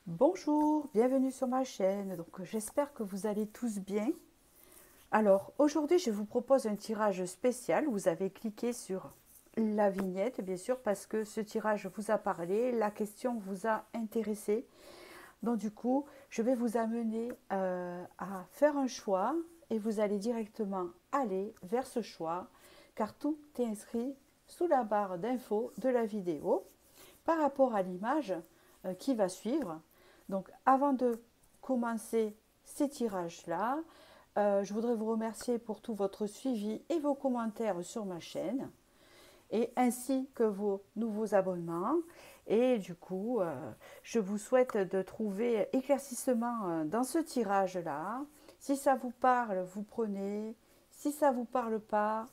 Bonjour, bienvenue sur ma chaîne. Donc j'espère que vous allez tous bien. Alors aujourd'hui je vous propose un tirage spécial. Vous avez cliqué sur la vignette bien sûr parce que ce tirage vous a parlé, la question vous a intéressé. Donc du coup je vais vous amener à faire un choix et vous allez directement aller vers ce choix car tout est inscrit sous la barre d'infos de la vidéo par rapport à l'image qui va suivre. Donc avant de commencer ces tirages-là, je voudrais vous remercier pour tout votre suivi et vos commentaires sur ma chaîne, et ainsi que vos nouveaux abonnements. Et du coup, je vous souhaite de trouver éclaircissement dans ce tirage-là. Si ça vous parle, vous prenez. Si ça ne vous parle pas,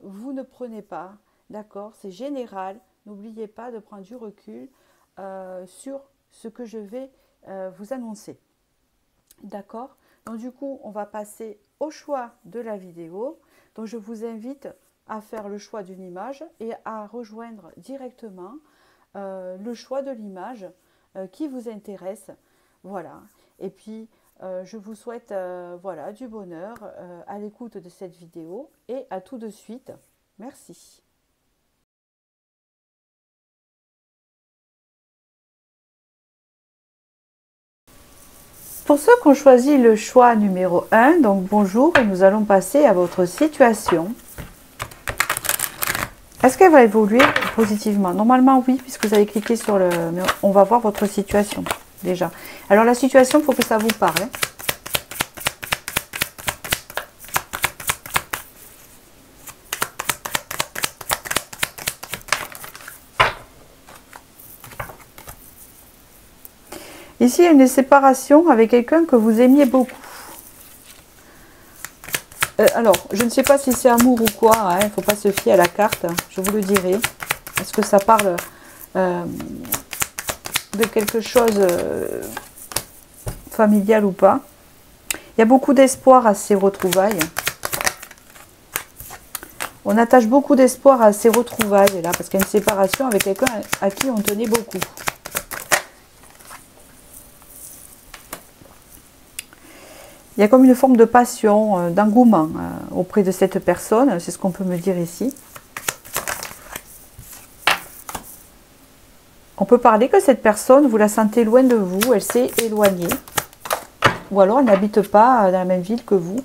vous ne prenez pas. D'accord? C'est général. N'oubliez pas de prendre du recul sur ce que je vais vous annoncer. D'accord? Donc du coup, on va passer au choix de la vidéo. Donc je vous invite à faire le choix d'une image et à rejoindre directement le choix de l'image qui vous intéresse. Voilà. Et puis, je vous souhaite voilà, du bonheur à l'écoute de cette vidéo et à tout de suite. Merci. Pour ceux qui ont choisi le choix numéro 1, donc bonjour, et nous allons passer à votre situation. Est-ce qu'elle va évoluer positivement? Normalement oui, puisque vous avez cliqué sur le... Mais on va voir votre situation déjà. Alors la situation, il faut que ça vous parle. Hein. Ici, il y a une séparation avec quelqu'un que vous aimiez beaucoup. Alors, je ne sais pas si c'est amour ou quoi, hein, il ne faut pas se fier à la carte, je vous le dirai. Est-ce que ça parle de quelque chose familial ou pas? Il y a beaucoup d'espoir à ces retrouvailles. On attache beaucoup d'espoir à ces retrouvailles là, parce qu'il y a une séparation avec quelqu'un à qui on tenait beaucoup. Il y a comme une forme de passion, d'engouement auprès de cette personne, c'est ce qu'on peut me dire ici. On peut parler que cette personne, vous la sentez loin de vous, elle s'est éloignée. Ou alors elle n'habite pas dans la même ville que vous.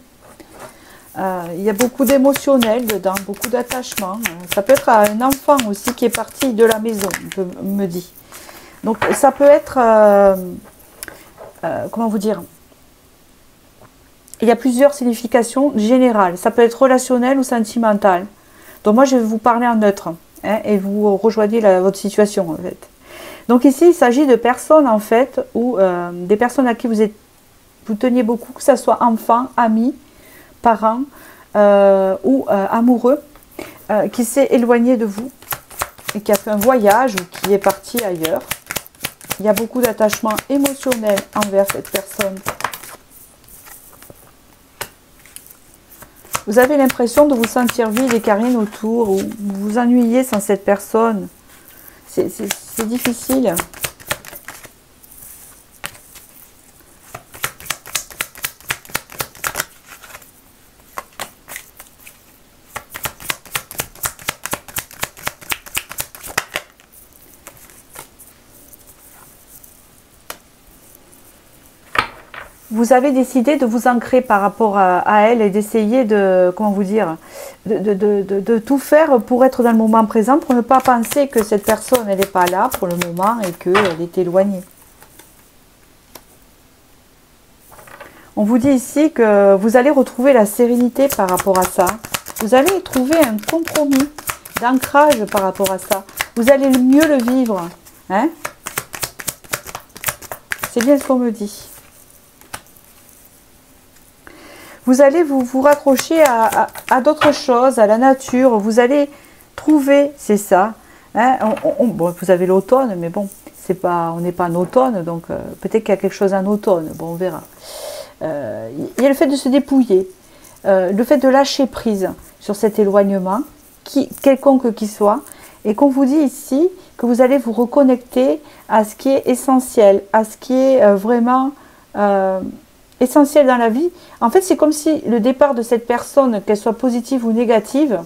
Il y a beaucoup d'émotionnel dedans, beaucoup d'attachement. Ça peut être un enfant aussi qui est parti de la maison, on me dit. Donc ça peut être, comment vous dire, il y a plusieurs significations générales. Ça peut être relationnel ou sentimental. Donc moi je vais vous parler en neutre, hein, et vous rejoignez votre situation en fait. Donc ici il s'agit de personnes en fait, ou des personnes à qui vous teniez beaucoup, que ce soit enfants, amis, parents ou amoureux, qui s'est éloigné de vous et qui a fait un voyage ou qui est parti ailleurs. Il y a beaucoup d'attachement émotionnel envers cette personne. Vous avez l'impression de vous sentir vide et qu'il n'y a rien autour, ou vous vous ennuyez sans cette personne. C'est difficile. Vous avez décidé de vous ancrer par rapport à elle et d'essayer de, comment vous dire, de tout faire pour être dans le moment présent, pour ne pas penser que cette personne, elle n'est pas là pour le moment et qu'elle est éloignée. On vous dit ici que vous allez retrouver la sérénité par rapport à ça. Vous allez trouver un compromis d'ancrage par rapport à ça. Vous allez mieux le vivre. Hein? C'est bien ce qu'on me dit. Vous allez vous raccrocher à d'autres choses, à la nature. Vous allez trouver, c'est ça. Hein, bon, vous avez l'automne, mais bon, on n'est pas en automne, donc peut-être qu'il y a quelque chose en automne. Bon, on verra. Il y a le fait de se dépouiller, le fait de lâcher prise sur cet éloignement, quelconque qu'il soit, Et qu'on vous dit ici que vous allez vous reconnecter à ce qui est essentiel, à ce qui est vraiment essentiel dans la vie. En fait, c'est comme si le départ de cette personne, qu'elle soit positive ou négative,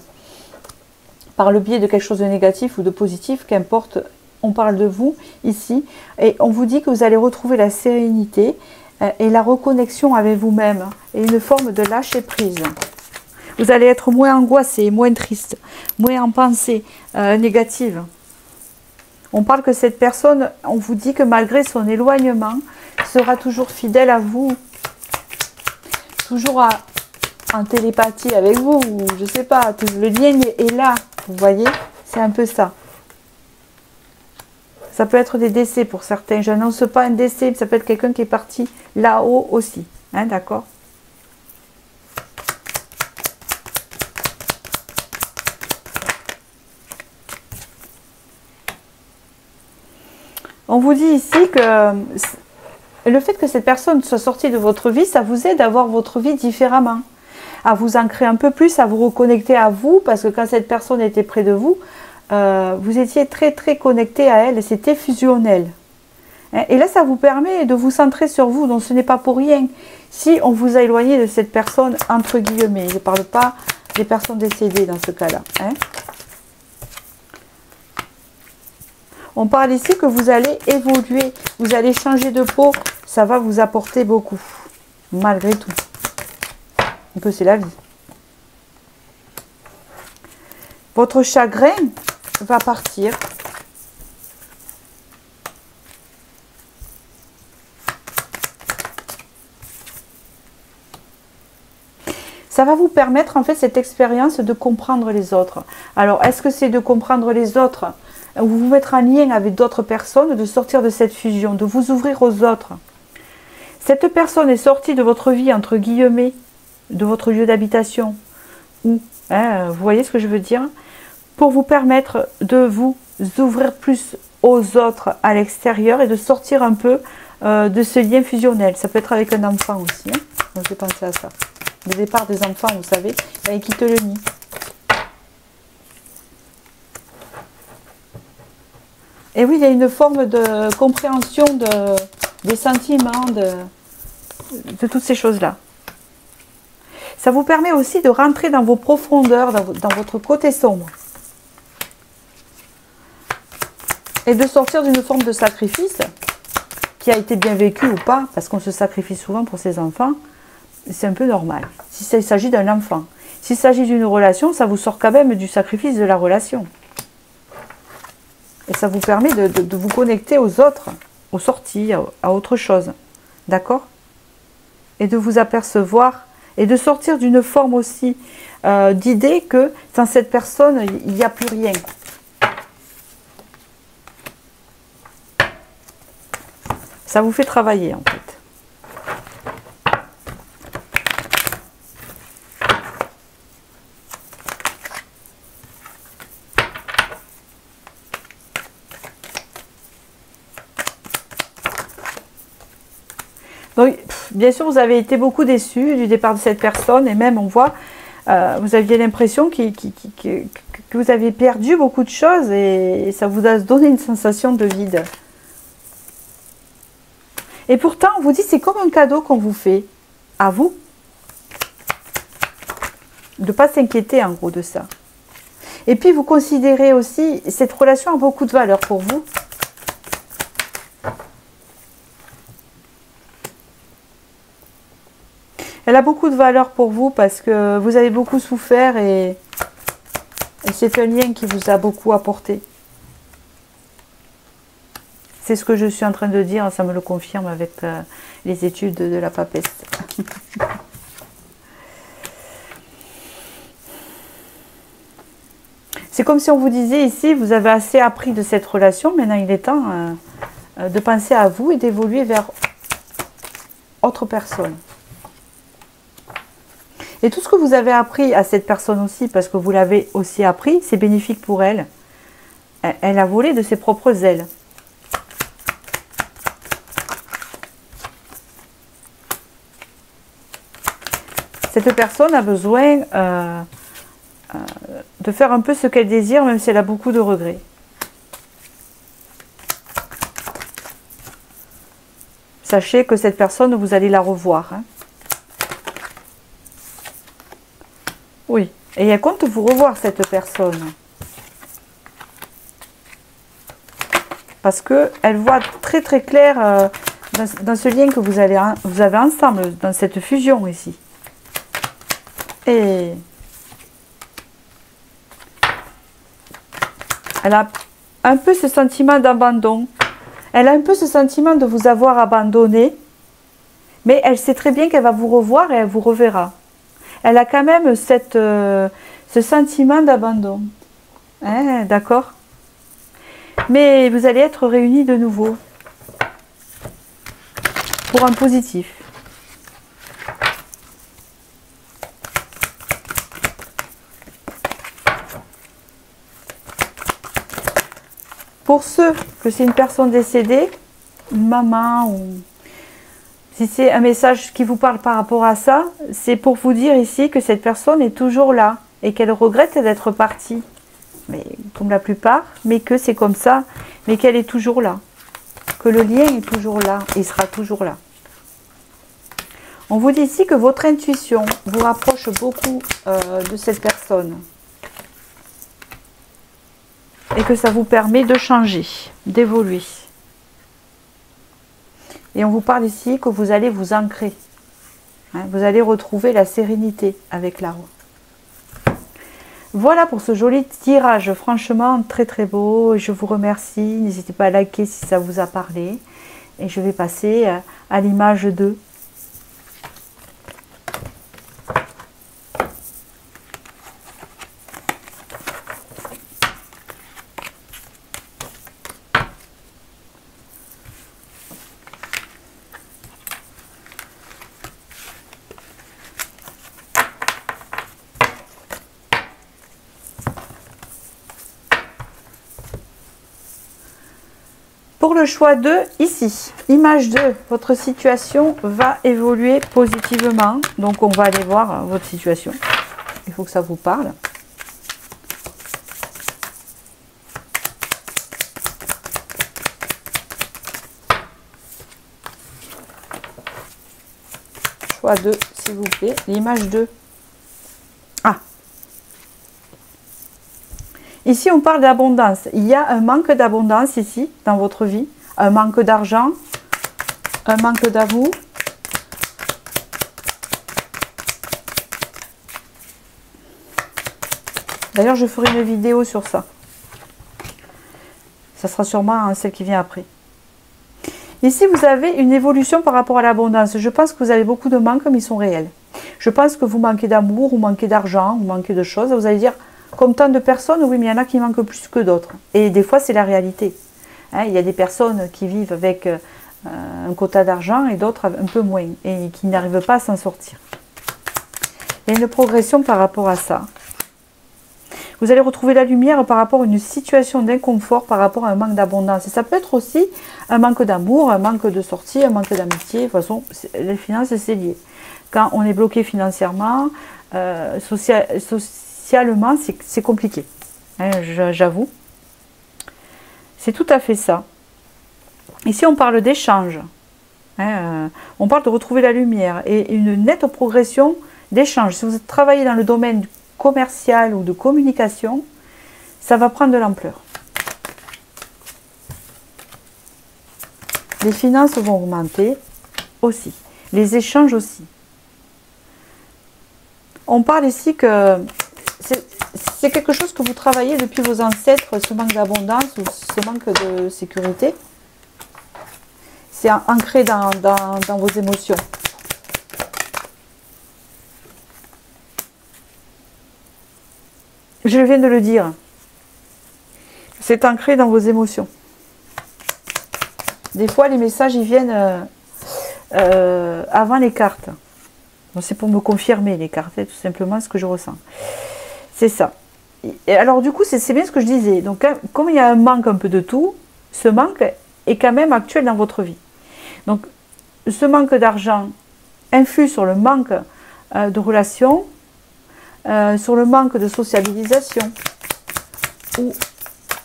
par le biais de quelque chose de négatif ou de positif, qu'importe, on parle de vous ici, et on vous dit que vous allez retrouver la sérénité et la reconnexion avec vous-même, et une forme de lâcher prise. Vous allez être moins angoissé, moins triste, moins en pensée négative. On parle que cette personne, on vous dit que malgré son éloignement, sera toujours fidèle à vous, toujours en télépathie avec vous, ou je sais pas, le lien est là, vous voyez, c'est un peu ça. Ça peut être des décès pour certains, je n'annonce pas un décès, ça peut être quelqu'un qui est parti là-haut aussi, hein, d'accord? On vous dit ici que le fait que cette personne soit sortie de votre vie, ça vous aide à voir votre vie différemment, à vous ancrer un peu plus, à vous reconnecter à vous, parce que quand cette personne était près de vous, vous étiez très très connecté à elle, et c'était fusionnel. Et là, ça vous permet de vous centrer sur vous, donc ce n'est pas pour rien. Si on vous a éloigné de cette personne, entre guillemets, je ne parle pas des personnes décédées dans ce cas-là, hein. On parle ici que vous allez évoluer, vous allez changer de peau, ça va vous apporter beaucoup, malgré tout. Un peu, c'est la vie. Votre chagrin va partir. Ça va vous permettre, en fait, cette expérience de comprendre les autres. Alors, est-ce que c'est de comprendre les autres, ou vous mettre en lien avec d'autres personnes, de sortir de cette fusion, de vous ouvrir aux autres? Cette personne est sortie de votre vie, entre guillemets, de votre lieu d'habitation, ou, hein, vous voyez ce que je veux dire, pour vous permettre de vous ouvrir plus aux autres à l'extérieur et de sortir un peu de ce lien fusionnel. Ça peut être avec un enfant aussi, hein. Donc, j'ai pensé à ça. Le départ des enfants, vous savez, ils quittent le nid. Et oui, il y a une forme de compréhension des sentiments, de toutes ces choses-là. Ça vous permet aussi de rentrer dans vos profondeurs, dans votre côté sombre. Et de sortir d'une forme de sacrifice qui a été bien vécu ou pas, parce qu'on se sacrifie souvent pour ses enfants, c'est un peu normal. Si il s'agit d'un enfant. S'il s'agit d'une relation, ça vous sort quand même du sacrifice de la relation. Et ça vous permet de vous connecter aux autres, aux sorties, à autre chose. D'accord? Et de vous apercevoir et de sortir d'une forme aussi d'idée que sans cette personne, il n'y a plus rien. Ça vous fait travailler en fait. Donc, bien sûr, vous avez été beaucoup déçus du départ de cette personne, et même on voit, vous aviez l'impression que vous avez perdu beaucoup de choses, et ça vous a donné une sensation de vide. Et pourtant, on vous dit, c'est comme un cadeau qu'on vous fait, à vous, de ne pas s'inquiéter en gros de ça. Et puis, vous considérez aussi, cette relation a beaucoup de valeur pour vous. Elle a beaucoup de valeur pour vous parce que vous avez beaucoup souffert et c'est un lien qui vous a beaucoup apporté. C'est ce que je suis en train de dire, ça me le confirme avec les études de la papesse. C'est comme si on vous disait ici, vous avez assez appris de cette relation, maintenant il est temps de penser à vous et d'évoluer vers autre personne. Et tout ce que vous avez appris à cette personne aussi, parce que vous l'avez aussi appris, c'est bénéfique pour elle. Elle a volé de ses propres ailes. Cette personne a besoin de faire un peu ce qu'elle désire, même si elle a beaucoup de regrets. Sachez que cette personne, vous allez la revoir. Hein. Oui, et elle compte vous revoir, cette personne. Parce qu'elle voit très très clair dans ce lien que vous avez ensemble, dans cette fusion ici. Et elle a un peu ce sentiment d'abandon. Elle a un peu ce sentiment de vous avoir abandonné. Mais elle sait très bien qu'elle va vous revoir et elle vous reverra. Elle a quand même ce sentiment d'abandon. Hein, d'accord? Mais vous allez être réunis de nouveau. Pour un positif. Pour ceux que c'est une personne décédée, une maman ou si c'est un message qui vous parle par rapport à ça, c'est pour vous dire ici que cette personne est toujours là et qu'elle regrette d'être partie. Mais comme la plupart, mais que c'est comme ça, mais qu'elle est toujours là. Que le lien est toujours là et sera toujours là. On vous dit ici que votre intuition vous rapproche beaucoup de cette personne. Et que ça vous permet de changer, d'évoluer. Et on vous parle ici que vous allez vous ancrer. Hein, vous allez retrouver la sérénité avec l'arbre. Voilà pour ce joli tirage, franchement très très beau. Je vous remercie. N'hésitez pas à liker si ça vous a parlé. Et je vais passer à l'image 2. Pour le choix 2, ici, image 2, votre situation va évoluer positivement. Donc, on va aller voir votre situation. Il faut que ça vous parle. Choix 2, s'il vous plaît. L'image 2. Ah! Ici, on parle d'abondance. Il y a un manque d'abondance ici, dans votre vie. Un manque d'argent, un manque d'amour. D'ailleurs, je ferai une vidéo sur ça. Ça sera sûrement celle qui vient après. Ici, vous avez une évolution par rapport à l'abondance. Je pense que vous avez beaucoup de manques, mais ils sont réels. Je pense que vous manquez d'amour, ou manquez d'argent, ou manquez de choses. Vous allez dire... Comme tant de personnes, oui, mais il y en a qui manquent plus que d'autres. Et des fois, c'est la réalité. Hein, il y a des personnes qui vivent avec un quota d'argent et d'autres un peu moins. Et qui n'arrivent pas à s'en sortir. Il y a une progression par rapport à ça. Vous allez retrouver la lumière par rapport à une situation d'inconfort, par rapport à un manque d'abondance. Et ça peut être aussi un manque d'amour, un manque de sortie, un manque d'amitié. De toute façon, les finances, c'est lié. Quand on est bloqué financièrement, socialement, c'est compliqué, hein, j'avoue. C'est tout à fait ça. Ici, on parle d'échange. Hein, on parle de retrouver la lumière et une nette progression d'échange. Si vous travaillez dans le domaine commercial ou de communication, ça va prendre de l'ampleur. Les finances vont augmenter aussi. Les échanges aussi. On parle ici que c'est quelque chose que vous travaillez depuis vos ancêtres, ce manque d'abondance ou ce manque de sécurité. C'est ancré dans vos émotions. Je viens de le dire. C'est ancré dans vos émotions. Des fois, les messages, ils viennent avant les cartes. C'est pour me confirmer les cartes, tout simplement ce que je ressens. C'est ça. Et alors du coup, c'est bien ce que je disais. Donc comme il y a un manque un peu de tout, ce manque est quand même actuel dans votre vie. Donc ce manque d'argent influe sur le manque de relations, sur le manque de sociabilisation ou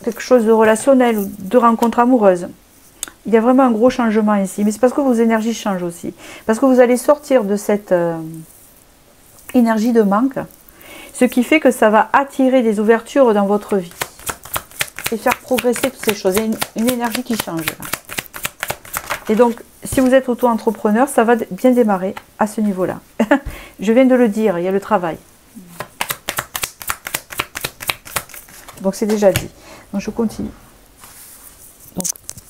quelque chose de relationnel ou de rencontre amoureuse. Il y a vraiment un gros changement ici, mais c'est parce que vos énergies changent aussi. Parce que vous allez sortir de cette énergie de manque, ce qui fait que ça va attirer des ouvertures dans votre vie et faire progresser toutes ces choses. Il y a une énergie qui change là. Et donc, si vous êtes auto-entrepreneur, ça va bien démarrer à ce niveau-là. Je viens de le dire, il y a le travail. Donc, c'est déjà dit. Donc, je continue.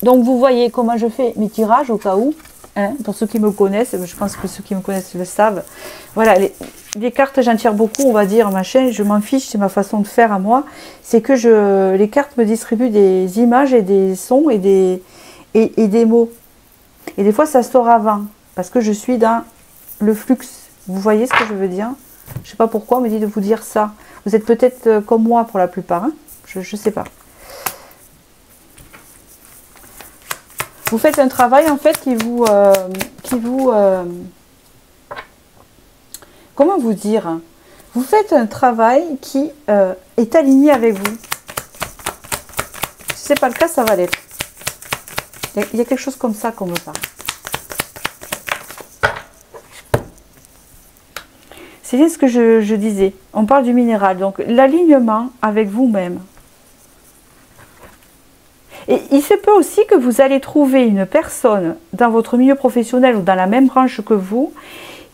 Donc, vous voyez comment je fais mes tirages au cas où. Hein, pour ceux qui me connaissent, je pense que ceux qui me connaissent le savent. Voilà, les cartes, j'en tire beaucoup, on va dire, machin. Je m'en fiche, c'est ma façon de faire à moi. C'est que les cartes me distribuent des images et des sons et des mots. Et des fois, ça sort avant, parce que je suis dans le flux. Vous voyez ce que je veux dire? Je ne sais pas pourquoi on me dit de vous dire ça. Vous êtes peut-être comme moi pour la plupart. Hein, je ne sais pas. Vous faites un travail en fait comment vous dire? Vous faites un travail qui est aligné avec vous. Si ce n'est pas le cas, ça va l'être. Il y a quelque chose comme ça qu'on me parle. C'est bien ce que je disais. On parle du minéral. Donc, l'alignement avec vous-même. Et il se peut aussi que vous allez trouver une personne dans votre milieu professionnel ou dans la même branche que vous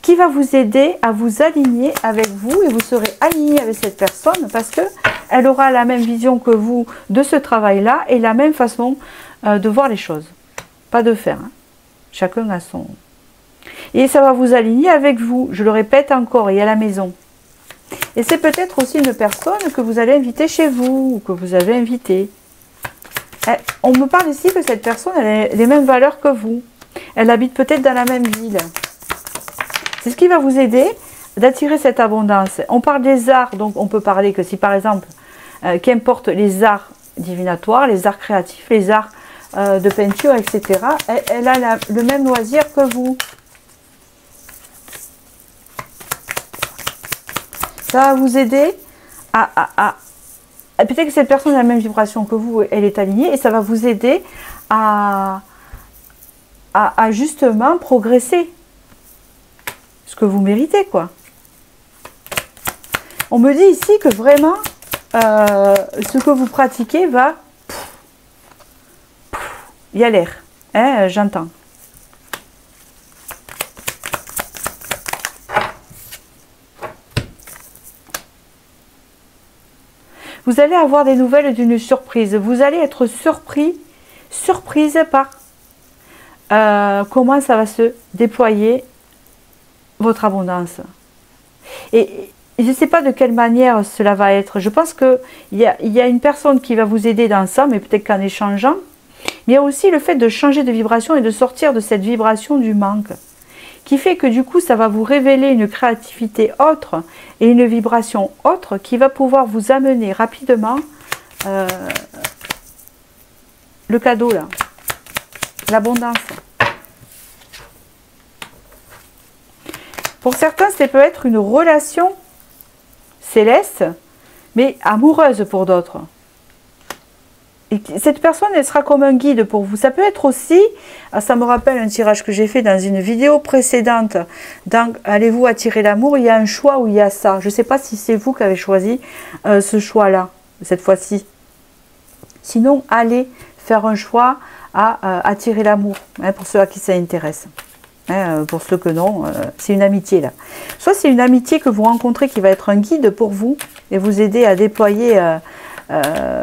qui va vous aider à vous aligner avec vous et vous serez aligné avec cette personne parce qu'elle aura la même vision que vous de ce travail-là et la même façon de voir les choses. Pas de faire. Hein. Chacun a son... Et ça va vous aligner avec vous, je le répète encore, et à la maison. Et c'est peut-être aussi une personne que vous allez inviter chez vous ou que vous avez invitée. On me parle ici que cette personne elle a les mêmes valeurs que vous. Elle habite peut-être dans la même ville. C'est ce qui va vous aider d'attirer cette abondance. On parle des arts, donc on peut parler que si par exemple, qu'importe les arts divinatoires, les arts créatifs, les arts de peinture, etc., elle a le même loisir que vous. Ça va vous aider à peut-être que cette personne a la même vibration que vous, elle est alignée, et ça va vous aider à justement progresser. Ce que vous méritez, quoi. On me dit ici que vraiment, ce que vous pratiquez va... Il y a l'air, hein, j'entends. Vous allez avoir des nouvelles d'une surprise. Vous allez être surprise par comment ça va se déployer votre abondance. Et je ne sais pas de quelle manière cela va être. Je pense qu'il y a une personne qui va vous aider dans ça, mais peut-être qu'en échangeant. Mais il y a aussi le fait de changer de vibration et de sortir de cette vibration du manque, qui fait que du coup, ça va vous révéler une créativité autre et une vibration autre qui va pouvoir vous amener rapidement le cadeau, là, l'abondance. Pour certains, ça peut être une relation céleste, mais amoureuse pour d'autres. Et cette personne, elle sera comme un guide pour vous. Ça peut être aussi, ça me rappelle un tirage que j'ai fait dans une vidéo précédente, dans Allez-vous attirer l'amour, il y a un choix où il y a ça. Je ne sais pas si c'est vous qui avez choisi ce choix-là, cette fois-ci. Sinon, allez faire un choix à attirer l'amour, hein, pour ceux à qui ça intéresse. Hein, pour ceux que non, c'est une amitié là. Soit c'est une amitié que vous rencontrez qui va être un guide pour vous et vous aider à déployer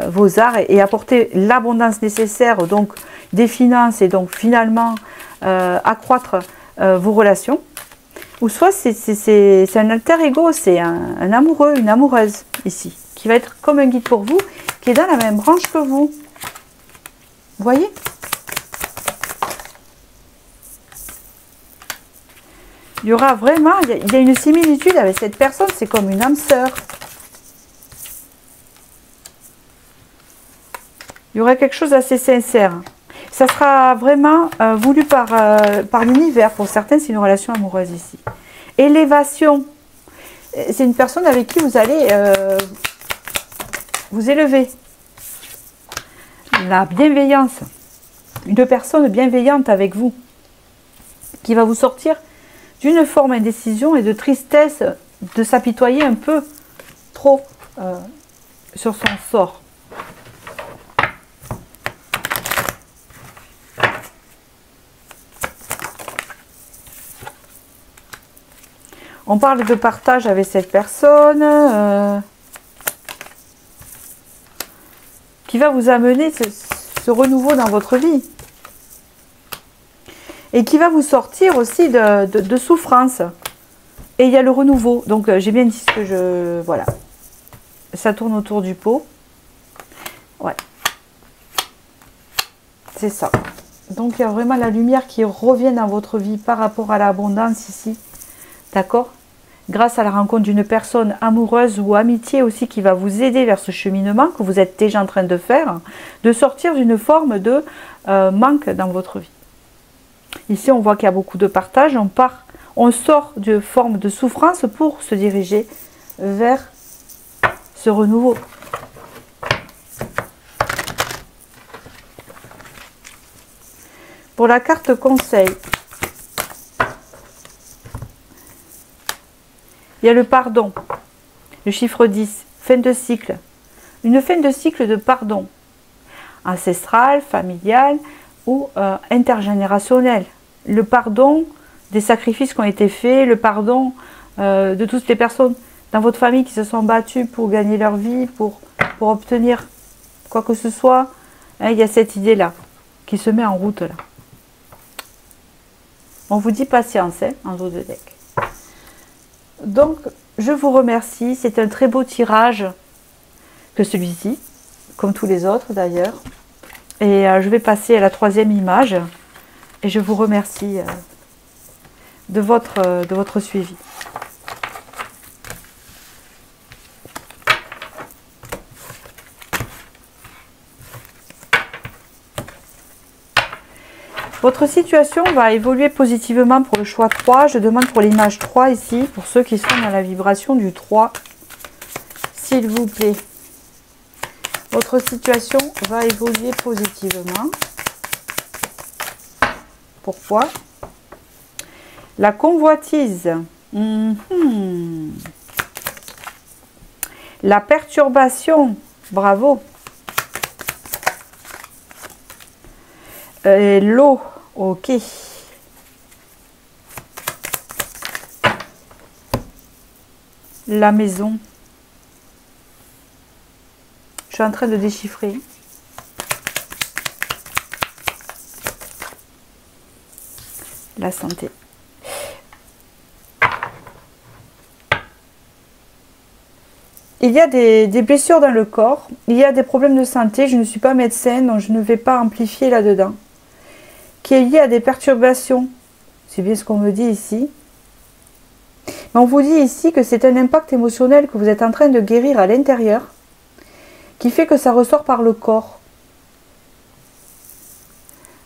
vos arts et apporter l'abondance nécessaire, donc des finances et donc finalement accroître vos relations. Ou soit c'est un alter ego, c'est un amoureux, une amoureuse ici, qui va être comme un guide pour vous, qui est dans la même branche que vous. Vous voyez ? Il y aura vraiment, il y a une similitude avec cette personne, c'est comme une âme sœur. Il y aura quelque chose d'assez sincère. Ça sera vraiment voulu par l'univers. Pour certains, c'est une relation amoureuse ici. Élévation. c'est une personne avec qui vous allez vous élever. La bienveillance. Une personne bienveillante avec vous, qui va vous sortir d'une forme d'indécision et de tristesse, de s'apitoyer un peu trop sur son sort. On parle de partage avec cette personne qui va vous amener ce renouveau dans votre vie. Et qui va vous sortir aussi de souffrance. Et il y a le renouveau. Donc j'ai bien dit ce que je... Voilà. Ça tourne autour du pot. Ouais. C'est ça. Donc il y a vraiment la lumière qui revient dans votre vie par rapport à l'abondance ici. D'accord? Grâce à la rencontre d'une personne amoureuse ou amitié aussi qui va vous aider vers ce cheminement que vous êtes déjà en train de faire, de sortir d'une forme de manque dans votre vie. Ici, on voit qu'il y a beaucoup de partage. On sort d'une forme de souffrance pour se diriger vers ce renouveau. Pour la carte conseil, il y a le pardon, le chiffre 10, fin de cycle. Une fin de cycle de pardon, ancestral, familial ou intergénérationnel. Le pardon des sacrifices qui ont été faits, le pardon de toutes les personnes dans votre famille qui se sont battues pour gagner leur vie, pour obtenir quoi que ce soit. Hein, il y a cette idée-là qui se met en route là. On vous dit patience hein, en dos de deck. Donc, je vous remercie. C'est un très beau tirage que celui-ci, comme tous les autres d'ailleurs. Et je vais passer à la troisième image. Et je vous remercie de votre suivi. Votre situation va évoluer positivement pour le choix 3. Je demande pour l'image 3 ici, pour ceux qui sont dans la vibration du 3. S'il vous plaît. Votre situation va évoluer positivement. Pourquoi? La convoitise. La perturbation. Bravo. L'eau. Ok. La maison. Je suis en train de déchiffrer. La santé. Il y a des blessures dans le corps. Il y a des problèmes de santé. Je ne suis pas médecin, donc je ne vais pas amplifier là-dedans. Qui est lié à des perturbations. C'est bien ce qu'on me dit ici. Mais on vous dit ici que c'est un impact émotionnel que vous êtes en train de guérir à l'intérieur, qui fait que ça ressort par le corps.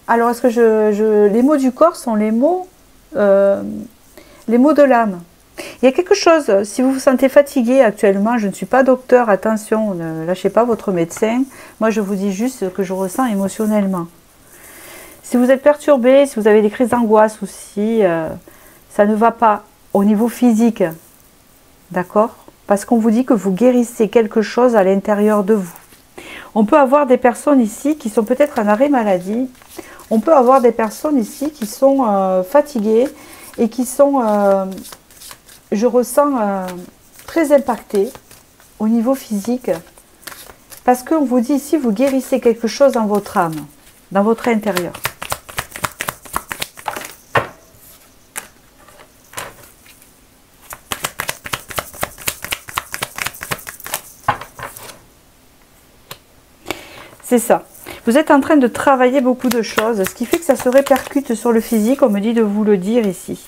Alors, est-ce que les mots du corps sont les mots de l'âme. Il y a quelque chose, si vous vous sentez fatigué actuellement, je ne suis pas docteur, attention, ne lâchez pas votre médecin. Moi, je vous dis juste ce que je ressens émotionnellement. Si vous êtes perturbé, si vous avez des crises d'angoisse aussi, ça ne va pas au niveau physique. D'accord? Parce qu'on vous dit que vous guérissez quelque chose à l'intérieur de vous. On peut avoir des personnes ici qui sont peut-être en arrêt maladie. On peut avoir des personnes ici qui sont fatiguées et qui sont, je ressens, très impactées au niveau physique. Parce qu'on vous dit ici, vous guérissez quelque chose dans votre âme, dans votre intérieur. C'est ça. Vous êtes en train de travailler beaucoup de choses, ce qui fait que ça se répercute sur le physique. On me dit de vous le dire ici.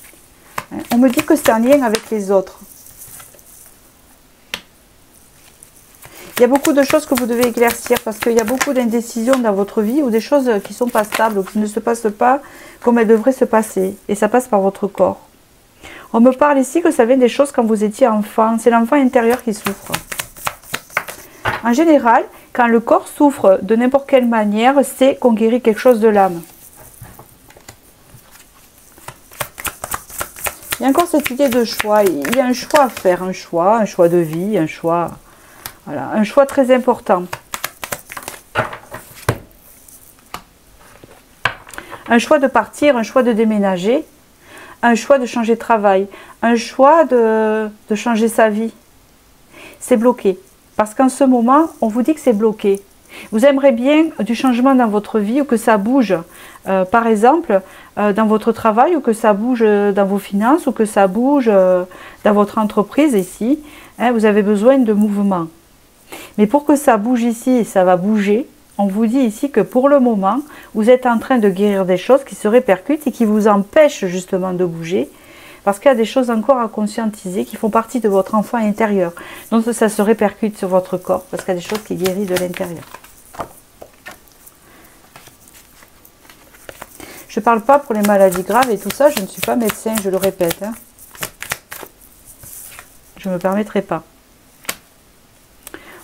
On me dit que c'est en lien avec les autres. Il y a beaucoup de choses que vous devez éclaircir parce qu'il y a beaucoup d'indécisions dans votre vie ou des choses qui ne sont pas stables ou qui ne se passent pas comme elles devraient se passer. Et ça passe par votre corps. On me parle ici que ça vient des choses quand vous étiez enfant. C'est l'enfant intérieur qui souffre. En général, quand le corps souffre de n'importe quelle manière, c'est qu'on guérit quelque chose de l'âme. Il y a encore cette idée de choix. Il y a un choix à faire, un choix de vie, un choix, voilà, un choix très important. Un choix de partir, un choix de déménager, un choix de changer de travail, un choix de changer sa vie. C'est bloqué. Parce qu'en ce moment, on vous dit que c'est bloqué. Vous aimeriez bien du changement dans votre vie ou que ça bouge, par exemple, dans votre travail ou que ça bouge dans vos finances ou que ça bouge dans votre entreprise ici. Hein, vous avez besoin de mouvement. Mais pour que ça bouge ici, et ça va bouger, on vous dit ici que pour le moment, vous êtes en train de guérir des choses qui se répercutent et qui vous empêchent justement de bouger. Parce qu'il y a des choses encore à conscientiser qui font partie de votre enfant intérieur. Donc ça se répercute sur votre corps parce qu'il y a des choses qui guérissent de l'intérieur. Je ne parle pas pour les maladies graves et tout ça, je ne suis pas médecin, je le répète. Hein. Je ne me permettrai pas.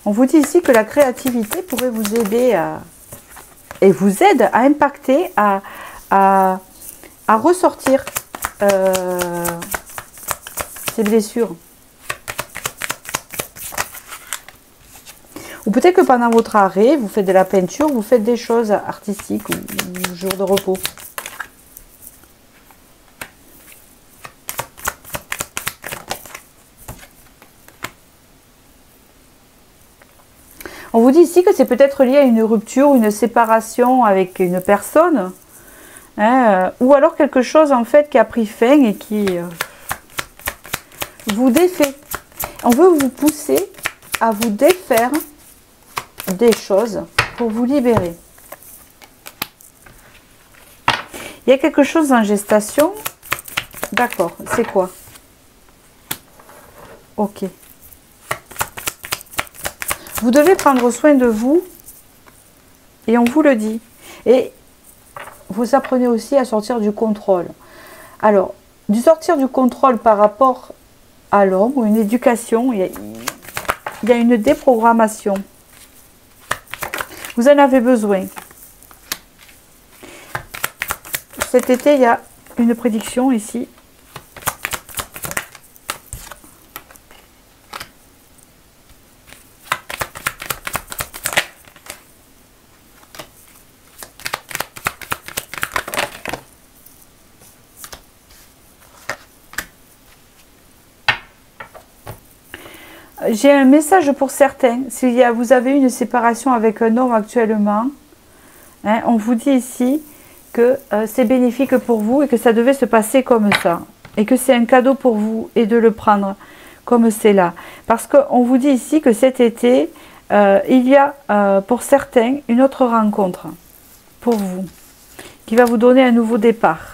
On vous dit ici que la créativité pourrait vous aider à... et vous aide à impacter, à ressortir ces blessures. Ou peut-être que pendant votre arrêt, vous faites de la peinture, vous faites des choses artistiques ou jour de repos. On vous dit ici que c'est peut-être lié à une rupture, une séparation avec une personne, hein, ou alors quelque chose en fait qui a pris fin et qui vous défait. On veut vous pousser à vous défaire des choses pour vous libérer. Il y a quelque chose en gestation. D'accord, c'est quoi? Ok. Vous devez prendre soin de vous et on vous le dit. Et vous apprenez aussi à sortir du contrôle. Alors, du sortir du contrôle par rapport à l'homme ou une éducation, il y a une déprogrammation. Vous en avez besoin. Cet été, il y a une prédiction ici. J'ai un message pour certains. Si vous avez une séparation avec un homme actuellement, hein, on vous dit ici que c'est bénéfique pour vous et que ça devait se passer comme ça. Et que c'est un cadeau pour vous et de le prendre comme c'est là. Parce qu'on vous dit ici que cet été, il y a pour certains une autre rencontre pour vous qui va vous donner un nouveau départ.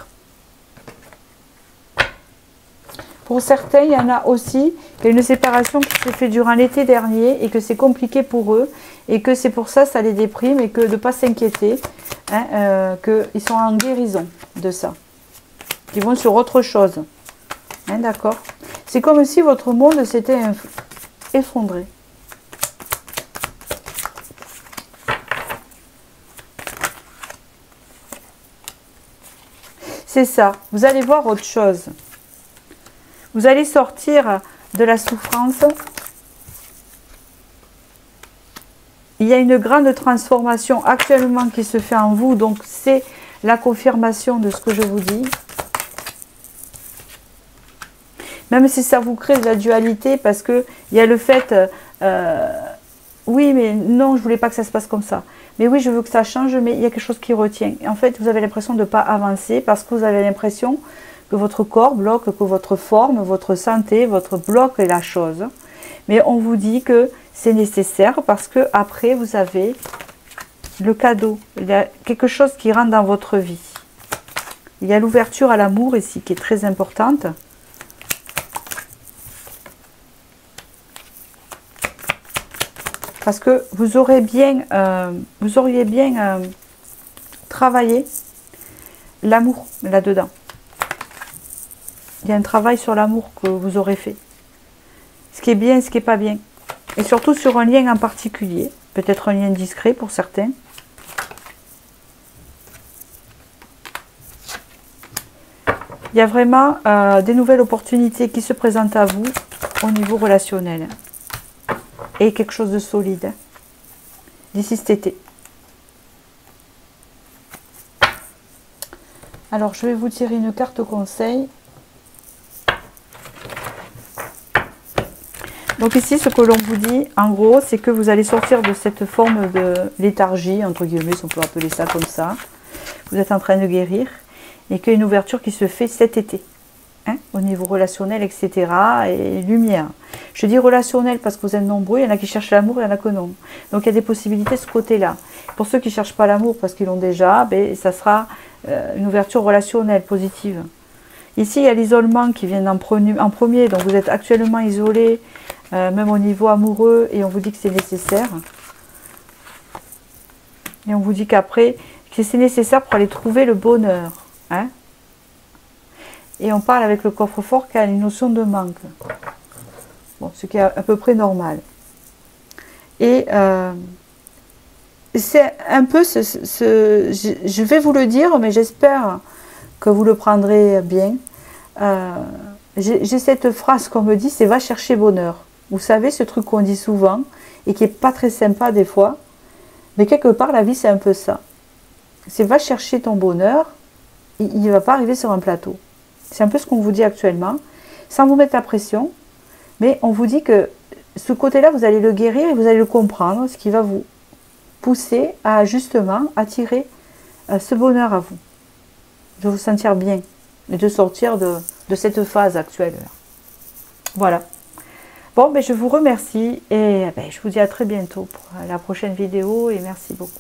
Pour certains, il y en a aussi une séparation qui s'est faite durant l'été dernier et que c'est compliqué pour eux et que c'est pour ça les déprime et que de ne pas s'inquiéter, hein, qu'ils sont en guérison de ça. Ils vont sur autre chose. Hein, d'accord? C'est comme si votre monde s'était effondré. C'est ça. Vous allez voir autre chose. Vous allez sortir de la souffrance. Il y a une grande transformation actuellement qui se fait en vous. Donc, c'est la confirmation de ce que je vous dis. Même si ça vous crée de la dualité, parce qu'il y a le fait... oui, mais non, je ne voulais pas que ça se passe comme ça. Mais oui, je veux que ça change, mais il y a quelque chose qui retient. En fait, vous avez l'impression de ne pas avancer parce que vous avez l'impression... que votre corps bloque, que votre forme, votre santé, votre bloque la chose. Mais on vous dit que c'est nécessaire parce que après vous avez le cadeau. Il y a quelque chose qui rentre dans votre vie. Il y a l'ouverture à l'amour ici qui est très importante. Parce que vous auriez bien travaillé l'amour là-dedans. Il y a un travail sur l'amour que vous aurez fait. Ce qui est bien et ce qui n'est pas bien. Et surtout sur un lien en particulier. Peut-être un lien discret pour certains. Il y a vraiment des nouvelles opportunités qui se présentent à vous au niveau relationnel. Et quelque chose de solide. D'ici cet été. Alors, je vais vous tirer une carte conseil. Donc ici, ce que l'on vous dit, en gros, c'est que vous allez sortir de cette forme de léthargie, entre guillemets, si on peut appeler ça comme ça. Vous êtes en train de guérir. Et qu'il y a une ouverture qui se fait cet été. Hein, au niveau relationnel, etc. Et lumière. Je dis relationnel parce que vous êtes nombreux. Il y en a qui cherchent l'amour, il y en a que non. Donc il y a des possibilités de ce côté-là. Pour ceux qui ne cherchent pas l'amour parce qu'ils l'ont déjà, ben, ça sera une ouverture relationnelle positive. Ici, il y a l'isolement qui vient en premier. Donc vous êtes actuellement isolé, même au niveau amoureux. Et on vous dit que c'est nécessaire. Et on vous dit qu'après, que c'est nécessaire pour aller trouver le bonheur. Hein? Et on parle avec le coffre-fort qui a une notion de manque. Bon, ce qui est à peu près normal. Et c'est un peu je vais vous le dire, mais j'espère que vous le prendrez bien. J'ai cette phrase qu'on me dit, c'est va chercher bonheur. Vous savez, ce truc qu'on dit souvent et qui n'est pas très sympa des fois. Mais quelque part, la vie, c'est un peu ça. C'est va chercher ton bonheur. Il ne va pas arriver sur un plateau. C'est un peu ce qu'on vous dit actuellement, sans vous mettre la pression, mais on vous dit que ce côté-là, vous allez le guérir et vous allez le comprendre, ce qui va vous pousser à justement attirer ce bonheur à vous, de vous sentir bien et de sortir de cette phase actuelle. Voilà. Bon, ben, je vous remercie et ben, je vous dis à très bientôt pour la prochaine vidéo et merci beaucoup.